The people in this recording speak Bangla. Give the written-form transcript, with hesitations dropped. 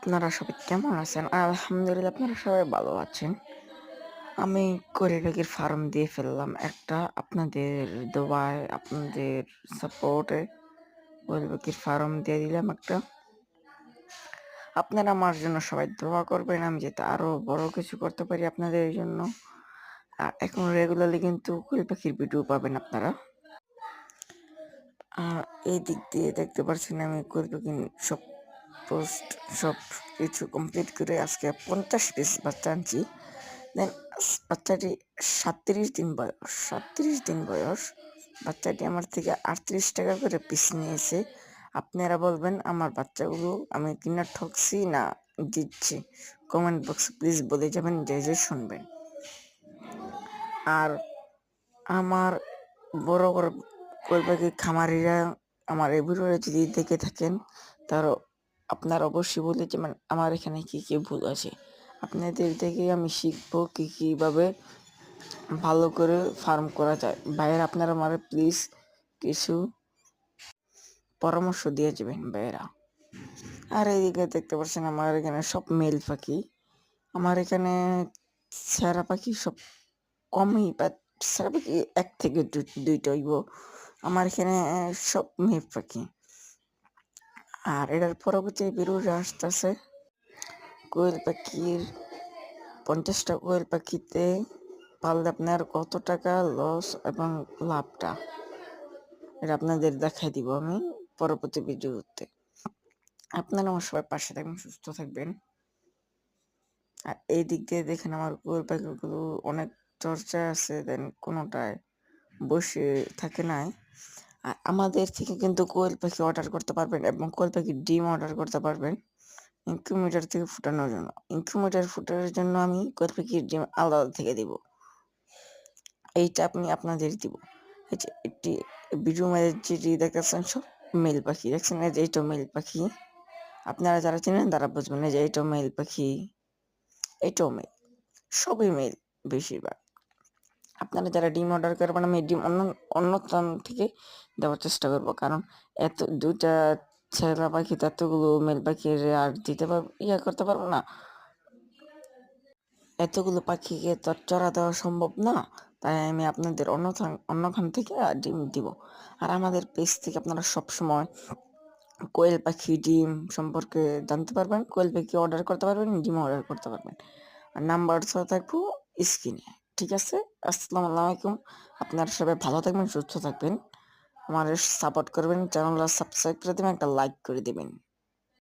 আপনারা সবাই কেমন আছেন? আলহামদুলিল্লাহ আপনারা সবাই ভালো আছেন। আমি কোয়েল পাখির ফার্ম দিয়ে ফেললাম একটা। আপনাদের দোয়ায়, আপনাদের সাপোর্টে কোয়েল পাখির ফার্ম দিয়ে দিলাম একটা। আপনারা আমার জন্য সবাই দোয়া করবেন, আমি যাতে আরো বড় কিছু করতে পারি আপনাদের জন্য। আর এখন রেগুলারলি কিন্তু কোয়েল পাখির ভিডিও পাবেন আপনারা। এই দিক দিয়ে দেখতে পাচ্ছেন আমি কোয়েল পাখির সব পোস্ট সব কিছু কমপ্লিট করে আজকে 50 পিস বাচ্চা আনছি। দেন বাচ্চাটি 37 দিন বয়স। বাচ্চাটি আমার থেকে 38 টাকা করে পিস নিয়েছে। আপনারা বলবেন আমার বাচ্চাগুলো আমি কিনা ঠকছি না দিচ্ছি, কমেন্ট বক্সে প্লিজ বলে যাবেন, যে শুনবেন। আর আমার বড় বড় কোয়েল পাখি খামারিরা আমার এই ভিডিওটা যদি দেখে থাকেন, তার আপনারা অবশ্যই বলে যাবেন আমার এখানে কি কি ভুল আছে। আপনাদের থেকে আমি শিখবো কিভাবে ভালো করে ফার্ম করা যায়। ভাইয়েরা আপনারা আমার প্লিজ কিছু পরামর্শ দিয়ে যাবেন ভাইয়েরা। আর এইদিকে দেখতে পাচ্ছেন আমার এখানে সব মেল পাখি। আমার এখানে ছেঁড়া পাখি সব কমই, বাট ছেঁড়া পাখি 1 থেকে 2টা হইব। আমার এখানে সব মেয়ে পাখি। আর এটার পরবর্তী ভিডিওটা আসতেছে কোয়েল পাখির 50টা কোয়েল পাখিতে পারলে আপনার কত টাকা লস এবং লাভটা এটা আপনাদের দেখাই দিব আমি পরবর্তী ভিডিওতে। আপনারা আমার সবাই পাশে থাকবেন, সুস্থ থাকবেন। আর এই দিক দিয়ে দেখেন আমার কোয়েল পাখিগুলো অনেক চর্চা আছে, দেন কোনোটায় বসে থাকে নাই। আর আমাদের থেকে কিন্তু কোয়েল পাখি অর্ডার করতে পারবেন এবং কোয়েল পাখির ডিম অর্ডার করতে পারবেন ইনকিউবেটর থেকে ফুটানোর জন্য। ইনকিউবেটর ফুটানোর জন্য আমি কোয়েল পাখির ডিম আলাদা থেকে দিব, এইটা আপনি আপনাদের দিব। এই যে একটি ভিডিও মাঝে যেটি দেখতেছেন সব মেল পাখি, দেখছেন এই যে এইটা মেল পাখি। আপনারা যারা চেনেন তারা বুঝবেন এই যে এইটা মেল পাখি, এইটাও মেল, সবই মেল বেশিরভাগ। আপনারা যারা ডিম অর্ডার করবেন আমি ডিম অন্য স্থান থেকে দেওয়ার চেষ্টা করবো, কারণ এত 2টা ছেঁড়া পাখি এতগুলো মেল পাখি আর দিতে পারবো করতে পারবো না। এতগুলো পাখিকে তো চড়া দেওয়া সম্ভব না, তাই আমি আপনাদের অন্যখান থেকে ডিম দিব। আর আমাদের পেজ থেকে আপনারা সবসময় কোয়েল পাখি ডিম সম্পর্কে জানতে পারবেন, কোয়েল পাখি অর্ডার করতে পারবেন, ডিম অর্ডার করতে পারবেন। আর নাম্বার থাকবো স্ক্রিনে। ঠিক আছে, আসসালামু আলাইকুম। আপনারা সবাই ভালো থাকবেন, সুস্থ থাকবেন, আমার সাপোর্ট করবেন, চ্যানেলটা সাবস্ক্রাইব করে দেবেন, একটা লাইক করে দেবেন।